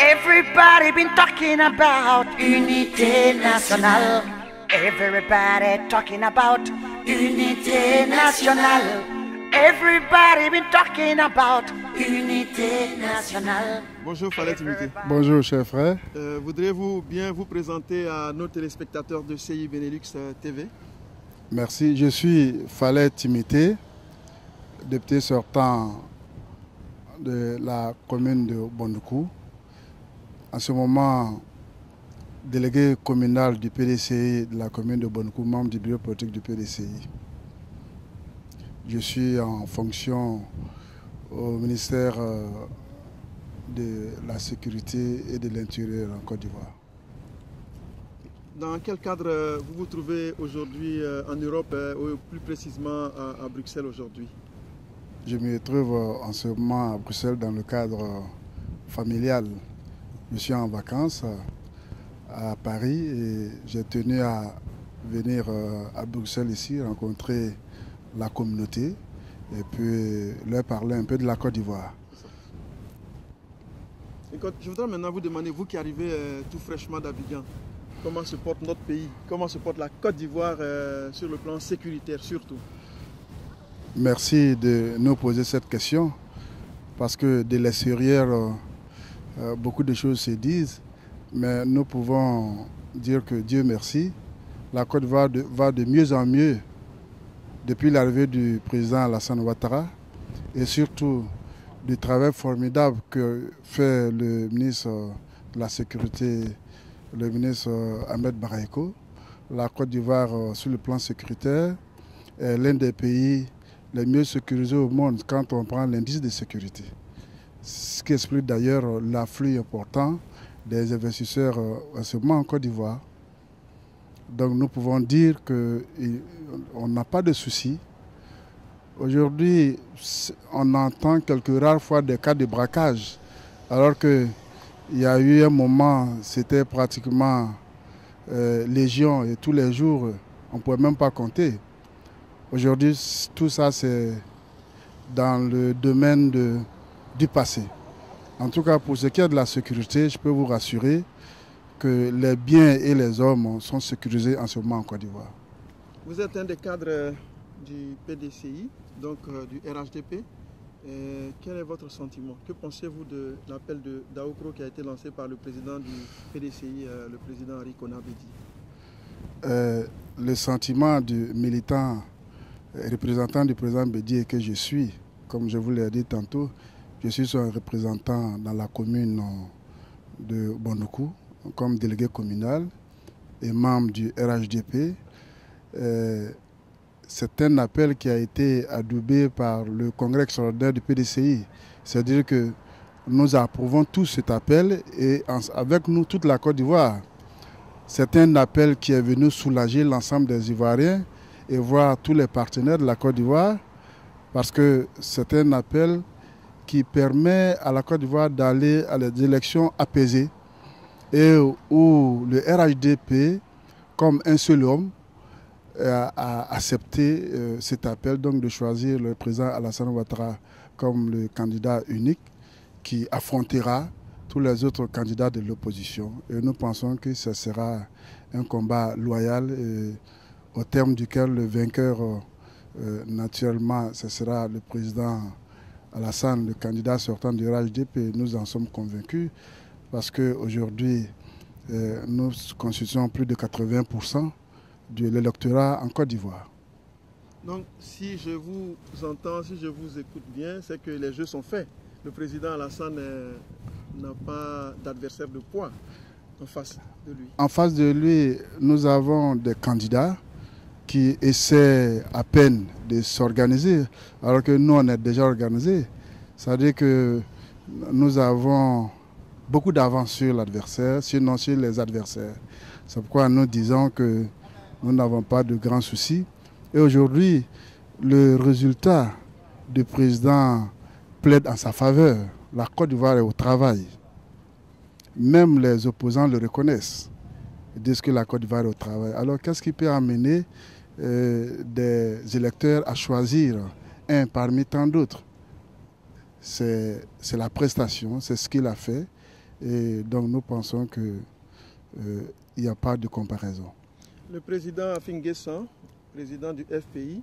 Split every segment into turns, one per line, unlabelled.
Everybody been talking about unité nationale. Everybody talking about unité nationale. Everybody been talking about unité nationale.
Bonjour Fallet Timité.
Bonjour cher frère.
Voudriez-vous bien vous présenter à nos téléspectateurs de CI Benelux TV?
Merci, je suis Fallet Timité, député sortant de la commune de Bondoukou. En ce moment, délégué communal du PDCI de la commune de Bondoukou, membre du bureau politique du PDCI. Je suis en fonction au ministère de la Sécurité et de l'Intérieur en Côte d'Ivoire.
Dans quel cadre vous vous trouvez aujourd'hui en Europe, ou plus précisément à Bruxelles aujourd'hui?
Je me trouve en ce moment à Bruxelles dans le cadre familial. Je suis en vacances à Paris et j'ai tenu à venir à Bruxelles ici rencontrer la communauté et puis leur parler un peu de la Côte d'Ivoire.
Je voudrais maintenant vous demander, vous qui arrivez tout fraîchement d'Abidjan, comment se porte notre pays, comment se porte la Côte d'Ivoire sur le plan sécuritaire surtout?
Merci de nous poser cette question parce que de l'extérieur, beaucoup de choses se disent, mais nous pouvons dire que Dieu merci, la Côte d'Ivoire va de mieux en mieux depuis l'arrivée du président Alassane Ouattara et surtout du travail formidable que fait le ministre de la Sécurité, le ministre Ahmed Baraïko. La Côte d'Ivoire, sur le plan sécuritaire, est l'un des pays les mieux sécurisés au monde quand on prend l'indice de sécurité. Ce qui explique d'ailleurs l'afflux important des investisseurs en Côte d'Ivoire. Donc nous pouvons dire qu'on n'a pas de soucis. Aujourd'hui, on entend quelques rares fois des cas de braquage, alors qu'il y a eu un moment, c'était pratiquement légion et tous les jours, on ne pouvait même pas compter. Aujourd'hui, tout ça, c'est dans le domaine du passé. En tout cas, pour ce qui est de la sécurité, je peux vous rassurer que les biens et les hommes sont sécurisés en ce moment en Côte d'Ivoire.
Vous êtes un des cadres du PDCI, donc du RHDP. Quel est votre sentiment? Que pensez-vous de l'appel de Daoukro qui a été lancé par le président du PDCI, le président Henri Konan Bédi?
Le sentiment du militant représentant du président Bédi que je suis, comme je vous l'ai dit tantôt, je suis un représentant dans la commune de Bondoukou comme délégué communal et membre du RHDP. C'est un appel qui a été adoubé par le congrès extraordinaire du PDCI. C'est-à-dire que nous approuvons tous cet appel et avec nous toute la Côte d'Ivoire. C'est un appel qui est venu soulager l'ensemble des Ivoiriens et voir tous les partenaires de la Côte d'Ivoire parce que c'est un appel qui permet à la Côte d'Ivoire d'aller à des élections apaisées et où le RHDP, comme un seul homme, a accepté cet appel donc de choisir le président Alassane Ouattara comme le candidat unique qui affrontera tous les autres candidats de l'opposition. Et nous pensons que ce sera un combat loyal et au terme duquel le vainqueur, naturellement, ce sera le président Alassane, le candidat sortant du RHDP. Nous en sommes convaincus parce qu'aujourd'hui, nous constituons plus de 80% de l'électorat en Côte d'Ivoire.
Donc, si je vous entends, si je vous écoute bien, c'est que les jeux sont faits. Le président Alassane n'a pas d'adversaire de poids en face de lui.
En face de lui, nous avons des candidats qui essaient à peine de s'organiser, alors que nous, on est déjà organisés. C'est-à-dire que nous avons beaucoup d'avance sur l'adversaire, sinon sur les adversaires. C'est pourquoi nous disons que nous n'avons pas de grands soucis. Et aujourd'hui, le résultat du président plaide en sa faveur. La Côte d'Ivoire est au travail. Même les opposants le reconnaissent. Ils disent que la Côte d'Ivoire est au travail. Alors qu'est-ce qui peut amener des électeurs à choisir un parmi tant d'autres? C'est la prestation, c'est ce qu'il a fait. Et donc nous pensons qu'il n'y a pas de comparaison.
Le président Afin N'Guessan, président du FPI,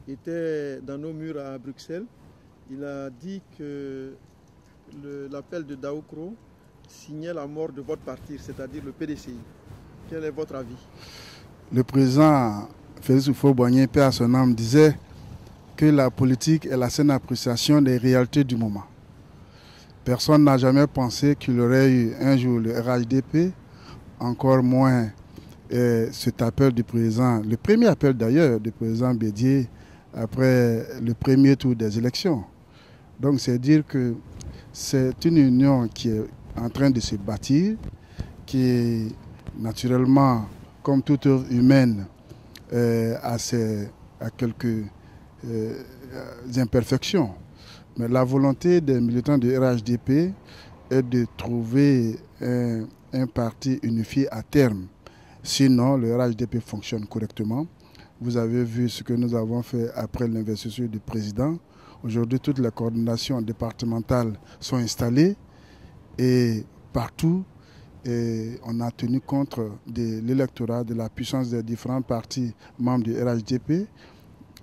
était dans nos murs à Bruxelles. Il a dit que l'appel de Daoukro signait la mort de votre parti, c'est-à-dire le PDCI. Quel est votre avis?
Le président Félix Houphouët-Boigny, paix à son âme, disait que la politique est la saine appréciation des réalités du moment. Personne n'a jamais pensé qu'il y aurait eu un jour le RHDP, encore moins cet appel du président, le premier appel d'ailleurs du président Bédié après le premier tour des élections. Donc c'est dire que c'est une union qui est en train de se bâtir, qui est naturellement, comme toute œuvre humaine, à quelques imperfections. Mais la volonté des militants du RHDP est de trouver un parti unifié à terme. Sinon, le RHDP fonctionne correctement. Vous avez vu ce que nous avons fait après l'investiture du président. Aujourd'hui, toutes les coordinations départementales sont installées et partout, on a tenu compte de l'électorat, de la puissance des différents partis membres du RHDP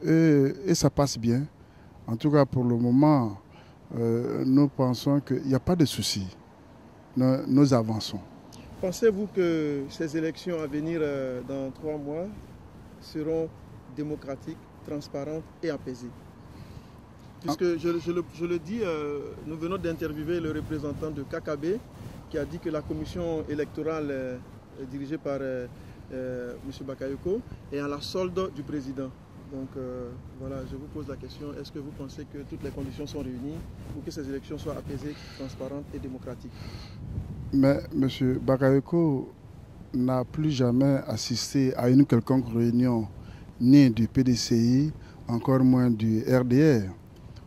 et ça passe bien. En tout cas, pour le moment, nous pensons qu'il n'y a pas de souci. Nous avançons.
Pensez-vous que ces élections à venir dans 3 mois seront démocratiques, transparentes et apaisées? Puisque je le dis, nous venons d'interviewer le représentant de KKB qui a dit que la commission électorale dirigée par M. Bakayoko est à la solde du président. Donc voilà, je vous pose la question, est-ce que vous pensez que toutes les conditions sont réunies pour que ces élections soient apaisées, transparentes et démocratiques?
Mais M. Bakayoko n'a plus jamais assisté à une quelconque réunion ni du PDCI, encore moins du RDR.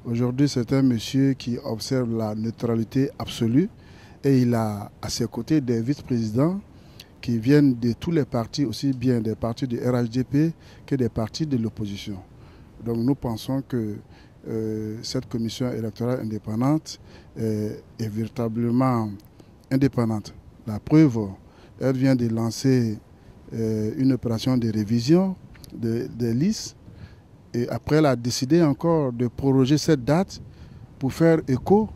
Aujourd'hui, c'est un monsieur qui observe la neutralité absolue et il a à ses côtés des vice-présidents qui viennent de tous les partis, aussi bien des partis du RHDP que des partis de l'opposition. Donc nous pensons que cette commission électorale indépendante est véritablement indépendante. La preuve, elle vient de lancer une opération de révision des listes et après elle a décidé encore de proroger cette date pour faire écho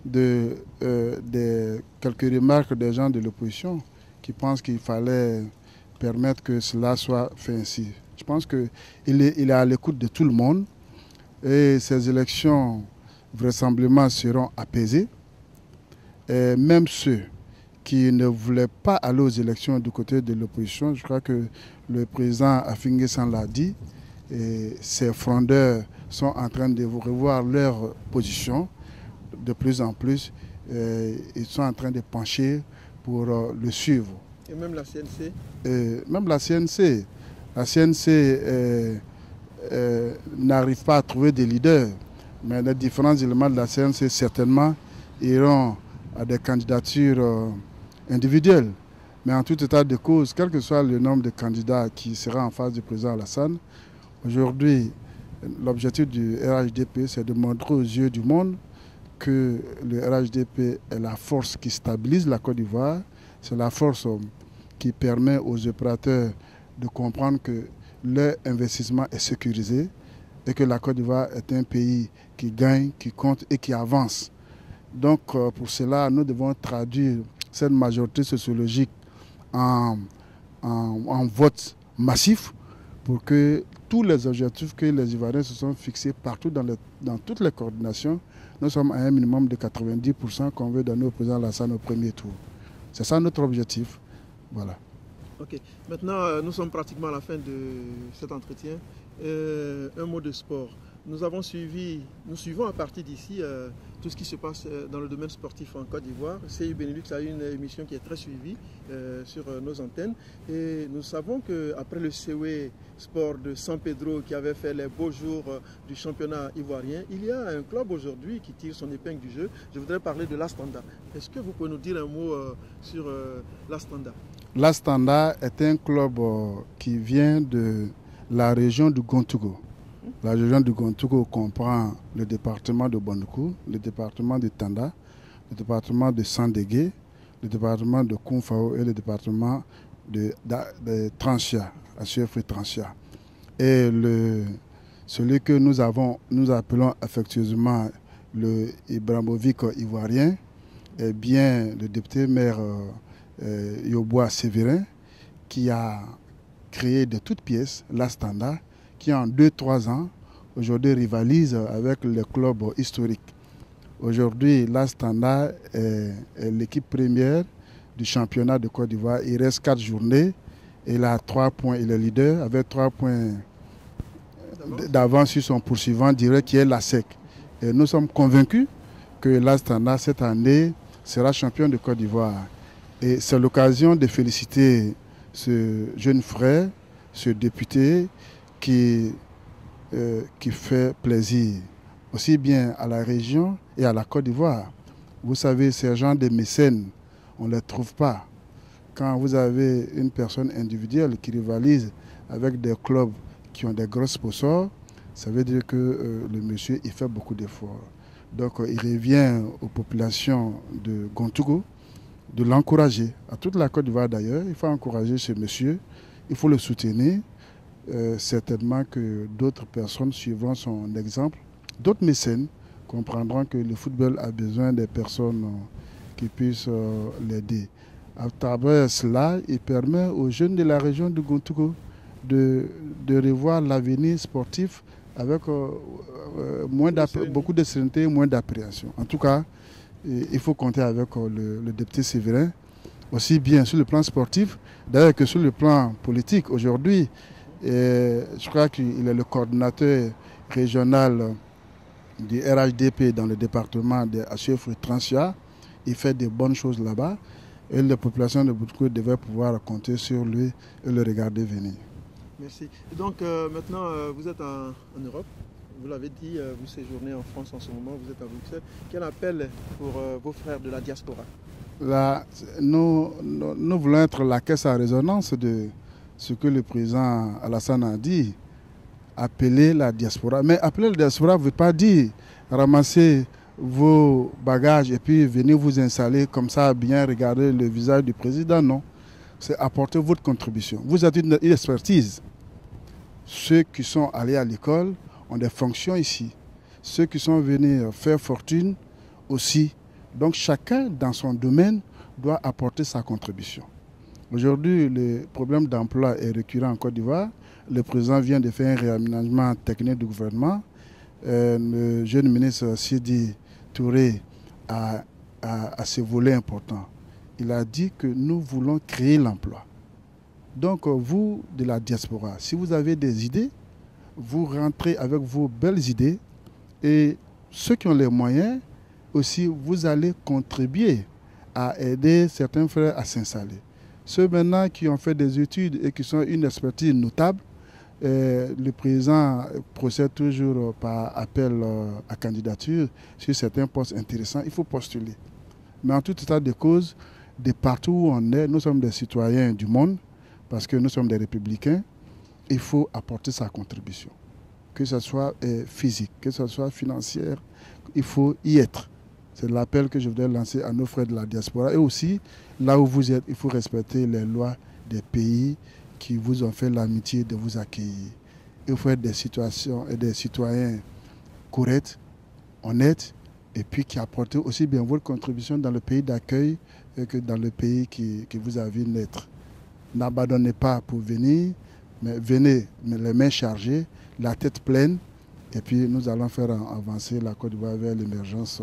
de quelques remarques des gens de l'opposition qui pensent qu'il fallait permettre que cela soit fait ainsi. Je pense qu'il est à l'écoute de tout le monde et ces élections vraisemblablement seront apaisées. Et même ceux qui ne voulaient pas aller aux élections du côté de l'opposition, je crois que le président Afin N'Guessan l'a dit, et ces frondeurs sont en train de revoir leur position de plus en plus. Ils sont en train de pencher pour le suivre.
Et même la CNC?
Même la CNC. La CNC n'arrive pas à trouver des leaders, mais les différents éléments de la CNC certainement iront à des candidatures individuelles. Mais en tout état de cause, quel que soit le nombre de candidats qui sera en face du président Alassane, aujourd'hui, l'objectif du RHDP, c'est de montrer aux yeux du monde que le RHDP est la force qui stabilise la Côte d'Ivoire, c'est la force qui permet aux opérateurs de comprendre que leur investissement est sécurisé et que la Côte d'Ivoire est un pays qui gagne, qui compte et qui avance. Donc pour cela, nous devons traduire cette majorité sociologique en vote massif pour que tous les objectifs que les Ivoiriens se sont fixés partout dans toutes les coordinations, nous sommes à un minimum de 90% qu'on veut donner au président Alassane au premier tour. C'est ça notre objectif. Voilà.
Ok. Maintenant, nous sommes pratiquement à la fin de cet entretien. Un mot de sport. Nous suivons à partir d'ici tout ce qui se passe dans le domaine sportif en Côte d'Ivoire. CIU Benelux a une émission qui est très suivie sur nos antennes. Et nous savons qu'après le CEW Sport de San Pedro qui avait fait les beaux jours du championnat ivoirien, il y a un club aujourd'hui qui tire son épingle du jeu. Je voudrais parler de l'Astanda. Est-ce que vous pouvez nous dire un mot sur l'Astanda? L'Astanda
est un club qui vient de la région du Gontougo. La région du Gontougo comprend le département de Bondoukou, le département de Tanda. le département de Sandégué, le département de Koumfao et le département de Tranchia, Assuefri Tranchia. Et celui que nous appelons affectueusement le Ibramovic ivoirien, est bien le député maire Yoboa Sévérin, qui a créé de toutes pièces l'Astana, qui en 2-3 ans, aujourd'hui rivalise avec le club historique. Aujourd'hui, l'Astana est l'équipe première du championnat de Côte d'Ivoire. Il reste 4 journées. Il a 3 points. Il est leader avec 3 points d'avance sur son poursuivant direct qui est la SEC. Et nous sommes convaincus que l'Astana, cette année, sera champion de Côte d'Ivoire. Et c'est l'occasion de féliciter ce jeune frère, ce député qui fait plaisir aussi bien à la région et à la Côte d'Ivoire. Vous savez, ces gens de mécènes, on ne les trouve pas. Quand vous avez une personne individuelle qui rivalise avec des clubs qui ont des gros sponsors, ça veut dire que le monsieur il fait beaucoup d'efforts. Donc il revient aux populations de Gontougo de l'encourager, à toute la Côte d'Ivoire d'ailleurs. Il faut encourager ce monsieur, il faut le soutenir. Certainement que d'autres personnes suivront son exemple. D'autres mécènes comprendront que le football a besoin des personnes qui puissent l'aider. À travers cela, il permet aux jeunes de la région de Gontougo de revoir l'avenir sportif avec beaucoup de sérénité et moins d'appréhension. En tout cas, il faut compter avec le député Sévérin, aussi bien sur le plan sportif, d'ailleurs que sur le plan politique. Aujourd'hui, je crois qu'il est le coordinateur régional du RHDP dans le département de Assuefri Tranchia. Il fait de bonnes choses là-bas et la population de Gontougo devait pouvoir compter sur lui et le regarder venir.
Merci. Donc maintenant, vous êtes en Europe. Vous l'avez dit, vous séjournez en France en ce moment, vous êtes à Bruxelles. Quel appel pour vos frères de la diaspora?
Nous voulons être la caisse à résonance de ce que le président Alassane a dit, appeler la diaspora. Mais appeler la diaspora ne veut pas dire ramasser vos bagages et puis venir vous installer comme ça, bien regarder le visage du président, non. C'est apporter votre contribution. Vous avez une expertise. Ceux qui sont allés à l'école ont des fonctions ici. Ceux qui sont venus faire fortune aussi. Donc chacun dans son domaine doit apporter sa contribution. Aujourd'hui, le problème d'emploi est récurrent en Côte d'Ivoire. Le président vient de faire un réaménagement technique du gouvernement. Le jeune ministre Sidi Touré a ce volet important. Il a dit que nous voulons créer l'emploi. Donc vous, de la diaspora, si vous avez des idées, vous rentrez avec vos belles idées et ceux qui ont les moyens, aussi vous allez contribuer à aider certains frères à s'installer. Ceux maintenant qui ont fait des études et qui sont une expertise notable, le président procède toujours par appel à candidature sur certains postes intéressants. Il faut postuler. Mais en tout état de cause, de partout où on est, nous sommes des citoyens du monde, parce que nous sommes des républicains, il faut apporter sa contribution. Que ce soit physique, que ce soit financière, il faut y être. C'est l'appel que je voudrais lancer à nos frères de la diaspora. Et aussi, là où vous êtes, il faut respecter les lois des pays qui vous ont fait l'amitié de vous accueillir. Il faut être des citoyens corrects, honnêtes, et puis qui apportent aussi bien votre contribution dans le pays d'accueil que dans le pays qui vous a vu naître. N'abandonnez pas pour venir, mais venez les mains chargées, la tête pleine, et puis nous allons faire avancer la Côte d'Ivoire vers l'émergence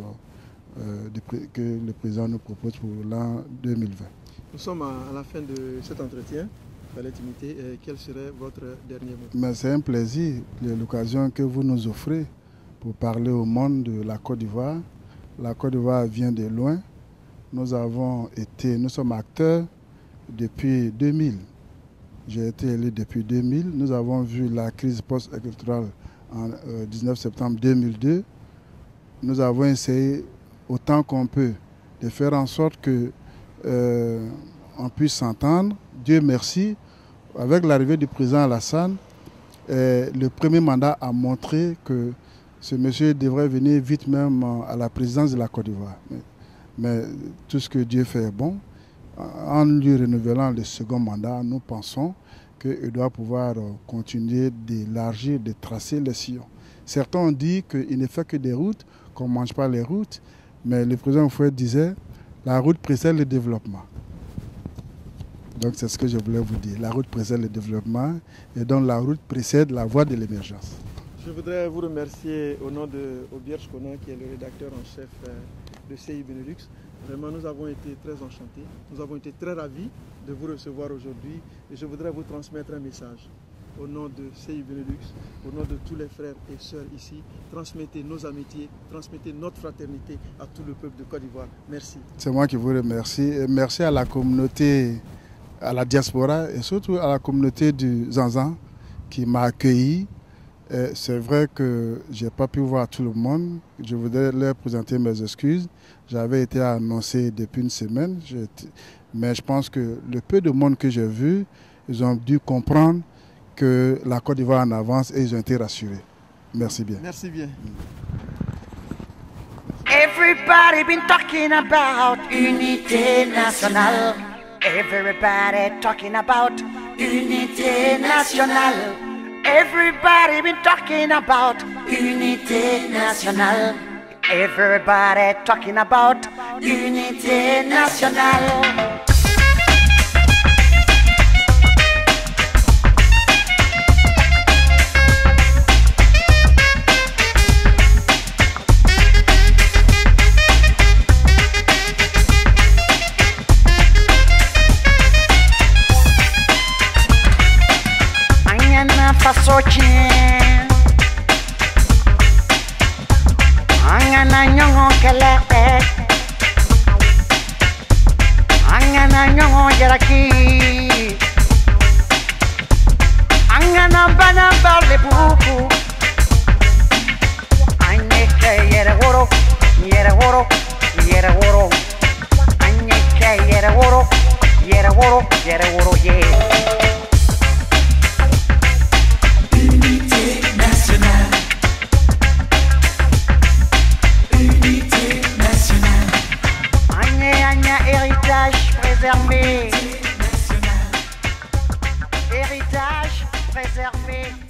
que le président nous propose pour l'an 2020.
Nous sommes à la fin de cet entretien, à l'intimité. Quel serait votre dernier mot?
Mais c'est un plaisir, l'occasion que vous nous offrez pour parler au monde de la Côte d'Ivoire. La Côte d'Ivoire vient de loin. Nous sommes acteurs depuis 2000. J'ai été élu depuis 2000. Nous avons vu la crise post-électorale en 19 septembre 2002. Nous avons essayé autant qu'on peut de faire en sorte que on puisse s'entendre. Dieu merci, avec l'arrivée du président Alassane, le premier mandat a montré que ce monsieur devrait venir vite même à la présidence de la Côte d'Ivoire. mais tout ce que Dieu fait est bon. En lui renouvelant le second mandat, nous pensons qu'il doit pouvoir continuer d'élargir, de tracer les sillons. Certains ont dit qu'il ne fait que des routes, qu'on ne mange pas les routes, mais le président Fouet disait la route précède le développement. Donc c'est ce que je voulais vous dire. La route précède le développement et donc la route précède la voie de l'émergence.
Je voudrais vous remercier au nom de Obierge Konan, qui est le rédacteur en chef de CI Benelux. Vraiment, nous avons été très enchantés, nous avons été très ravis de vous recevoir aujourd'hui et je voudrais vous transmettre un message. Au nom de CI Benelux, au nom de tous les frères et sœurs ici, transmettez nos amitiés, transmettez notre fraternité à tout le peuple de Côte d'Ivoire. Merci.
C'est moi qui vous remercie et merci à la communauté, à la diaspora et surtout à la communauté du Zanzan qui m'a accueilli. C'est vrai que je n'ai pas pu voir tout le monde. Je voudrais leur présenter mes excuses. J'avais été annoncé depuis une semaine, mais je pense que le peu de monde que j'ai vu, ils ont dû comprendre que la Côte d'Ivoire en avance et ils ont été rassurés. Merci bien.
Merci bien.
Everybody been talking about unité nationale. Everybody talking about unité nationale. Everybody been talking about unité nationale. Everybody talking about unité nationale. Fasochien Angana nyongo kele Angana nyongo jaraki Angana bana barle buku Anyeke yere woro Yere woro Yere woro Anyeke yere woro Yere woro Yere woro yeah. Héritage préservé.